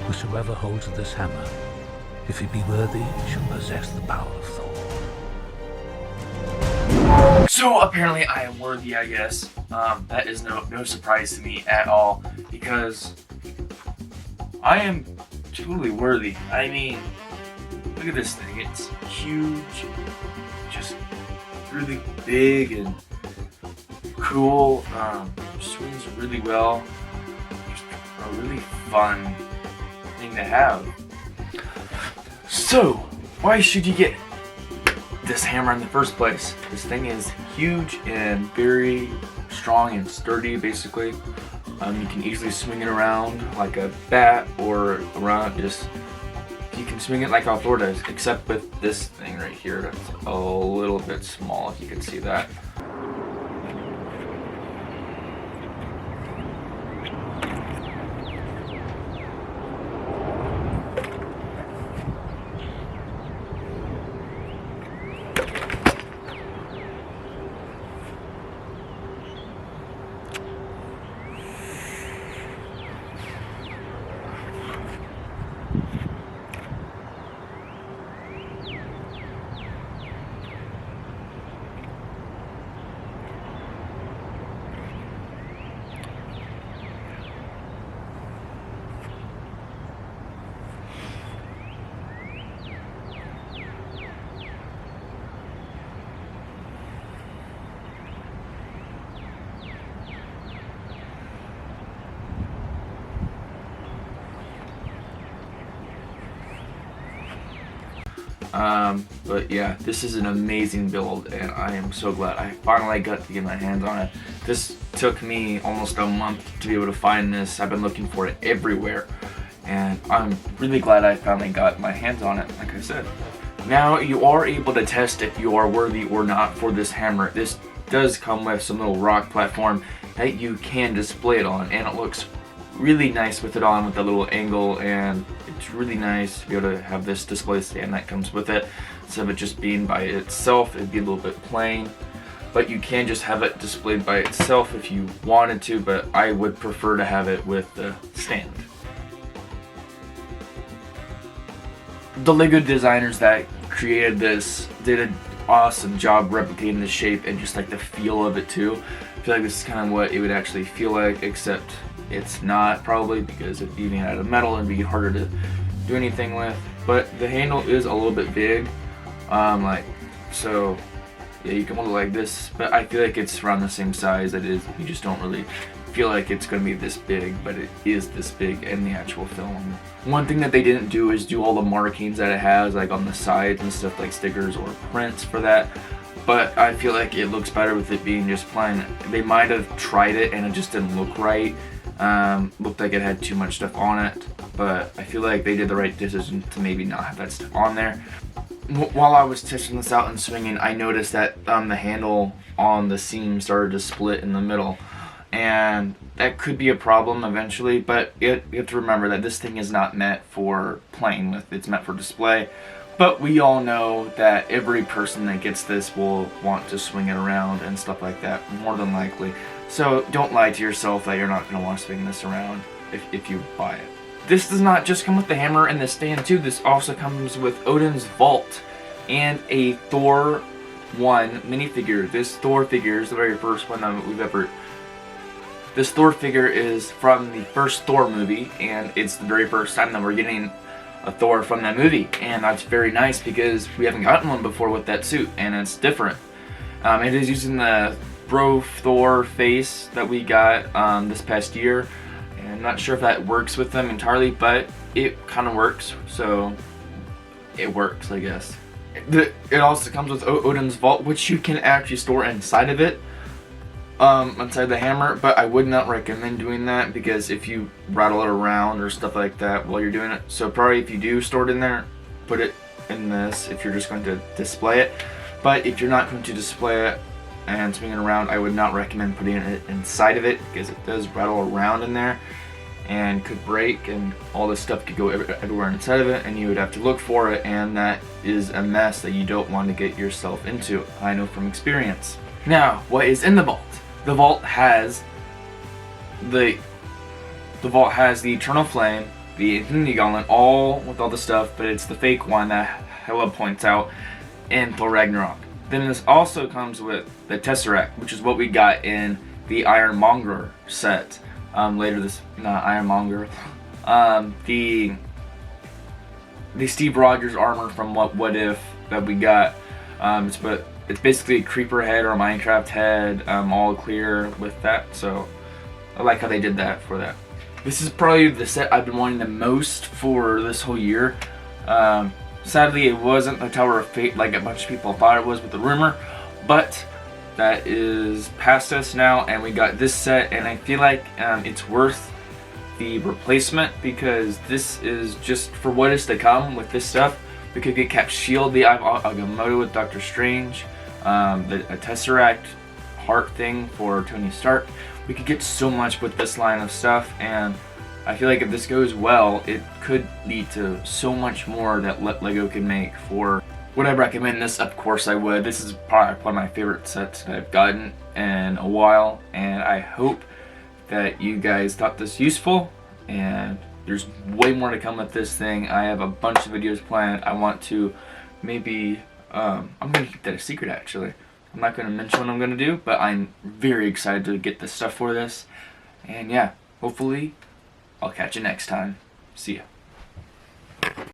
which whoever holds this hammer, if he be worthy, shall possess the power of Thor. So apparently I am worthy, I guess. That is no surprise to me at all, because I am totally worthy. I mean, look at this thing. It's huge, just really big and cool. Swings really well. Just a really fun thing to have. So, why should you get this hammer in the first place? This thing is huge and very strong and sturdy, basically. You can easily swing it around like a bat, or around you can swing it like how Thor does, except with this thing right here that's a little bit small, if you can see that. But yeah, this is an amazing build, and I am so glad I finally got to get my hands on it. This took me almost a month to be able to find this. I've been looking for it everywhere, and I'm really glad I finally got my hands on it, like I said. Now you are able to test if you are worthy or not for this hammer. This does come with some little rock platform that you can display it on, and it looks really nice with it on, with the little angle, and it's really nice to be able to have this display stand that comes with it. Instead of it just being by itself, it'd be a little bit plain, but you can just have it displayed by itself if you wanted to, but I would prefer to have it with the stand. The Lego designers that created this did an awesome job replicating the shape and just like the feel of it too. I feel like this is kind of what it would actually feel like, except it's not, probably, because it being out of metal and be harder to do anything with. But the handle is a little bit big, so yeah, you can hold it like this, but I feel like it's around the same size. It is, you just don't really feel like it's going to be this big, but it is this big in the actual film. One thing that they didn't do is do all the markings that it has, like on the sides and stuff, like stickers or prints for that. But I feel like it looks better with it being just plain. They might have tried it and it just didn't look right. Looked like it had too much stuff on it, but I feel like they did the right decision to maybe not have that stuff on there. While I was testing this out and swinging, I noticed that the handle on the seam started to split in the middle, and that could be a problem eventually, but you have to remember that this thing is not meant for playing with, it's meant for display. But we all know that every person that gets this will want to swing it around and stuff like that, more than likely. So don't lie to yourself that you're not going to want to swing this around if you buy it. This does not just come with the hammer and the stand too. This also comes with Odin's Vault and a Thor 1 minifigure. This Thor figure is the very first one that we've ever... This Thor figure is from the first Thor movie, and it's the very first time that we're getting a Thor from that movie. And that's very nice because we haven't gotten one before with that suit, and it's different. It is using the Bro Thor face that we got this past year. And I'm not sure if that works with them entirely, but it kind of works, so it works, I guess. It also comes with Odin's Vault, which you can actually store inside of it, inside the hammer, but I would not recommend doing that because if you rattle it around or stuff like that while you're doing it, so probably if you do store it in there, put it in this if you're just going to display it. But if you're not going to display it and swing it around, I would not recommend putting it inside of it because it does rattle around in there and could break, and all this stuff could go everywhere inside of it, and you would have to look for it, and that is a mess that you don't want to get yourself into. I know from experience. Now, what is in the vault? The vault has the Eternal Flame, the Infinity Gauntlet, all with all the stuff, but it's the fake one that Hela points out in Thor Ragnarok. Then this also comes with the Tesseract, which is what we got in the Ironmonger set. Later this, not Ironmonger, the Steve Rogers armor from What If that we got. It's basically a creeper head or a Minecraft head, all clear with that. So I like how they did that for that. This is probably the set I've been wanting the most for this whole year. Sadly, it wasn't the Tower of Fate like a bunch of people thought it was with the rumor, but that is past us now, and we got this set, and I feel like it's worth the replacement, because this is just for what is to come with this stuff. We could get Cap Shield, the Agamotto with Doctor Strange, a Tesseract heart thing for Tony Stark. We could get so much with this line of stuff, and I feel like if this goes well, it could lead to so much more that LEGO can make. For would I recommend this? Of course I would. This is probably one of my favorite sets that I've gotten in a while, and I hope that you guys thought this useful, and there's way more to come with this thing. I have a bunch of videos planned. I want to maybe, I'm going to keep that a secret actually. I'm not going to mention what I'm going to do, but I'm very excited to get the stuff for this. And yeah, hopefully I'll catch you next time. See ya.